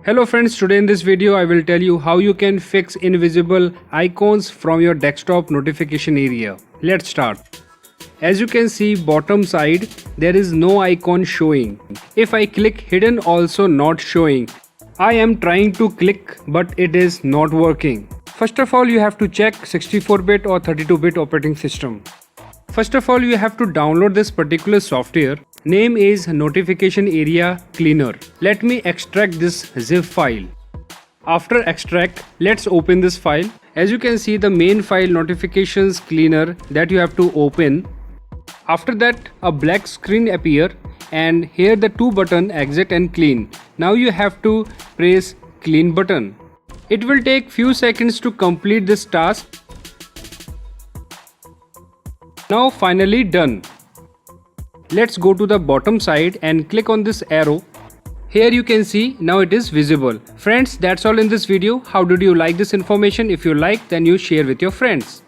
Hello friends, today in this video I will tell you how you can fix invisible icons from your desktop notification area. Let's start. As you can see bottom side there is no icon showing. If I click hidden also not showing. I am trying to click but it is not working. First of all you have to check 64-bit or 32-bit operating system. First of all you have to download this particular software. Name is Notification Area Cleaner. Let me extract this zip file. After extract, let's open this file. As you can see the main file Notifications Cleaner that you have to open. After that a black screen appear and here the two button exit and clean. Now you have to press clean button. It will take few seconds to complete this task. Now finally done. Let's go to the bottom side and click on this arrow. Here you can see now it is visible. Friends, that's all in this video. How did you like this information? If you like, then you share with your friends.